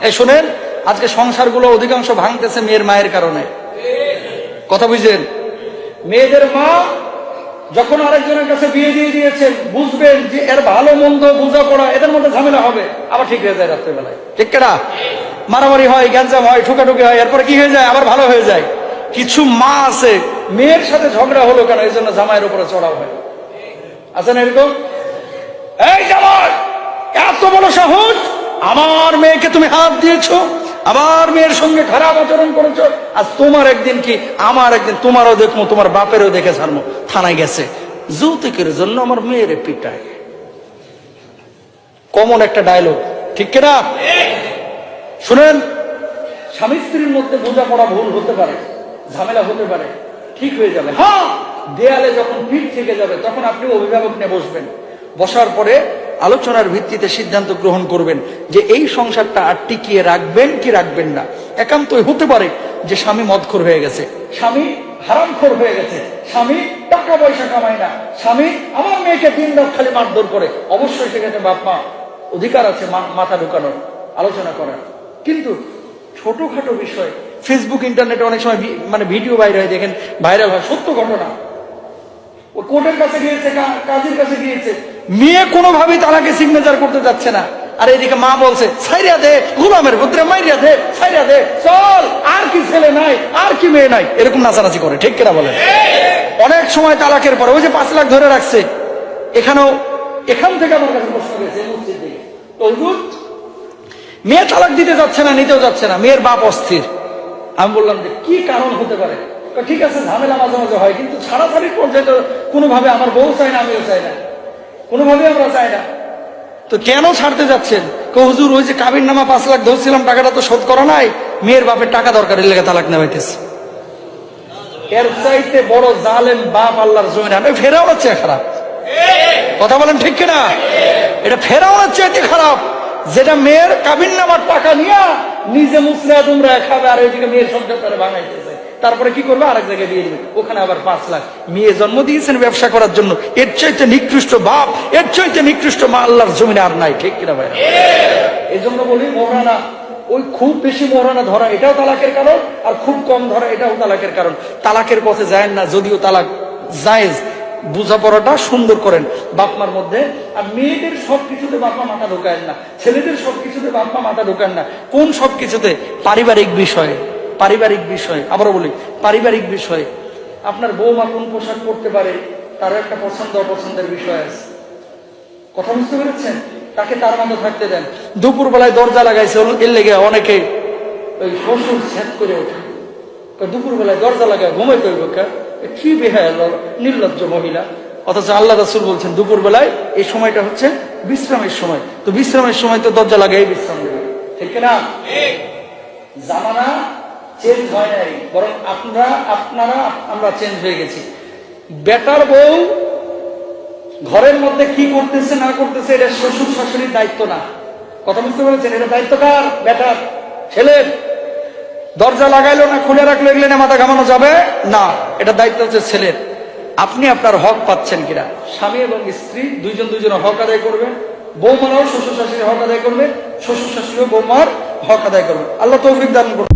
এই শোনেন, আজকে সংসারগুলো অধিকাংশ ভাঙতেছে মেয়ের মায়ের কারণে। কথা বুঝছেন? মেয়েদের মা যখন আরেকজনের কাছে বিয়ে দিয়ে দিয়েছেন, বুঝবেন যে এর ভালো মন্দ বোঝাপড়া, এদের মধ্যে ঝামেলা হবে, আবার ঠিক হয়ে যায় রাত্রেবেলায়। ঠিক কিনা? মারামারি হয়, গ্যাঞ্জাম হয়, ঠুকাঠুকি হয়, এরপরে কি হয়ে যায়? আবার ভালো হয়ে যায়। কিছু মা আছে, মেয়ের সাথে ঝগড়া হলো কেন, এই জন্য জামাইয়ের উপরে চড়াও হয়। আছে না এরকম? এই জামাই, এত বড় সাহস, আমার মেয়েকে তুমি হাত দিয়েছো, আমার মেয়ের সঙ্গে খারাপ আচরণ করেছো, আজ তোমার একদিন কি আমার একদিন, তোমারও দেখবো, তোমার বাপেরও দেখে ছাড়বো। থানায় গেছে, যৌতুকের জন্য আমার মেয়েরে পিটায়। কমন একটা ডায়লগ, ঠিক কিনা? শুনেন, স্বামী স্ত্রীর মধ্যে বোঝাপড়া ভুল হতে পারে, ঝামেলা হতে পারে, ঠিক হয়ে যাবে। হ্যাঁ, দেয়ালে যখন পিঠ থেকে যাবে তখন আপনি অভিভাবক নিয়ে বসবেন। বসার পরে আলোচনার ভিত্তিতে সিদ্ধান্ত গ্রহণ করবেন যে এই সংসারটা আর টিকিয়ে রাখবেন কি রাখবেন না। একান্তই হতে পারে যে স্বামী মদখোর হয়ে গেছে, স্বামী হারামখোর হয়ে গেছে, স্বামী টাকা পয়সা কামায় না, স্বামী আমার মেয়েকে দিন রাত খালি মারধর করে। অবশ্যই সেক্ষেত্রে বাপ মা অধিকার আছে মাথা ঢুকানোর, আলোচনা করার। কিন্তু ছোটখাটো বিষয়, ফেসবুক ইন্টারনেটে অনেক সময় মানে ভিডিও বাইরে হয়, দেখেন ভাইরাল হয়, সত্য ঘটনা। ও কোর্টের কাছে গিয়েছে, কাজীর কাছে গিয়েছে, মেয়ে কোনোভাবেই তালাকে সিগনেচার করতে যাচ্ছে না। আর এদিকে মা বলছে ছাইরা দে, গোলামের পুত্রে মাইরা দে, ছাইরা দে, চল, আর কি ছেলে নাই, আর কি মেয়ে নাই, এরকম নাচানাচি করে। ঠিক কিনা বলেন? অনেক সময় তালাকের পরে ওই যে 5 লাখ ধরে রাখছে, এখান থেকে আমার কাছে প্রশ্ন গেছে মসজিদ থেকে, তো হুজুর মেয়ে তালাক দিতে যাচ্ছে না, নিতেও যাচ্ছে না, মেয়ের বাপ অস্থির। আমি বললাম যে কি কারণ হতে পারে? ঠিক আছে, ঝামেলা মাঝে মাঝে হয়, কিন্তু ছাড়াছাড়ির পর্যায়ে তো কোনোভাবে আমার বউ চাই না, আমিও চাই না, কোনোভাবে আমরা চাই না, তো কেন ছাড়তে যাচ্ছেন? হুজুর ওই যে কাবির নামা 5 লাখ ধরছিলাম, টাকাটা তো শোধ করা নাই, মেয়ের বাপের টাকা দরকার, এর লেগে তালাক নেওয়াইতেছে। এর চাইতে বড় জালেম বাপ আল্লাহর জমিনে আর ফেরাউনের চেয়ে খারাপ। কথা বলেন ঠিক কিনা? এটা ফেরাউনের চাইতে খারাপ, যেটা মেয়ের কাবির নামার টাকা নিয়ে নিজে মুসরা দুমরা খাবে, আর ওইদিকে মেয়ের সংসার করে ভাঙাইতেছে। তারপরে কি করবে? আরেক জায়গায় দিয়ে দিবে, ওখানে আবার 5 লাখ। মেয়ে জন্ম দিয়েছেন ব্যবসা করার জন্য, এর চাইতে নিকৃষ্ট বাপ, এর চাইতে নিকৃষ্ট মা আল্লাহর জমিনে আর নাই। ঠিক কিনা ভাই? এই জন্য বলি, মোহরানা, ওই খুব বেশি মোহরানা ধরা এটাও তালাকের কারণ, আর খুব কম ধরা এটাও তালাকের কারণ। তালাকের পথে যায় না, যদিও তালাক জায়েজ, বোঝাপড়াটা সুন্দর করেন বাপমার মধ্যে। আর মেয়েদের সবকিছুতে বাপমা মাথা ঢোকায় না, ছেলেদের সবকিছুতে বাপমা মাথা ঢোকান না। কোন সবকিছুতে? পারিবারিক বিষয়ে। পারিবারিক বিষয়, আবারও বলি, পারিবারিক বিষয়ে। আপনার বৌমা কোন পোশাক পরতে পারে, তারও একটা পছন্দ অপছন্দের বিষয় আছে। কথা বুঝতে পেরেছেন? তাকে তার মতো থাকতে দেন। দুপুর বেলায় দরজা লাগাইছে, এর লেগে অনেকে ওই শ্বশুর ছেদ করে ওঠে, দুপুর বেলায় দরজা লাগায় ঘুমাইতে হইব, কি বেহায়া নির্লজ্জ মহিলা। অথচ আল্লাহ রাসূল বলছেন দুপুর বেলায় এই সময়টা হচ্ছে বিশ্রামের সময়, তো বিশ্রামের সময় তো দরজা লাগাই বিশ্রাম দেবে। ঠিক না? জামানা চেঞ্জ হয় নাই, বরং আমরা চেঞ্জ হয়ে গেছি। বেটার বউ ঘরের মধ্যে কি করতেছে না করতেছে এটা শ্বশুর শাশুড়ির দায়িত্ব না। কথা বুঝতে পেরেছেন? এটা দায়িত্ব কার? বেটার, ছেলের। দরজা লাগাইলো না, খুলে রাখলো, এগুলো না মাথা ঘামানো যাবে না, এটা দায়িত্ব হচ্ছে ছেলের। আপনি আপনার হক পাচ্ছেন কিনা? স্বামী এবং স্ত্রী দুইজনের হক আদায় করবে। বৌমারাও শ্বশুর শাশুড়ির হক আদায় করবে, শ্বশুর শাশুড়িও বৌমার হক আদায় করবে। আল্লাহ তৌফিক দান করবে।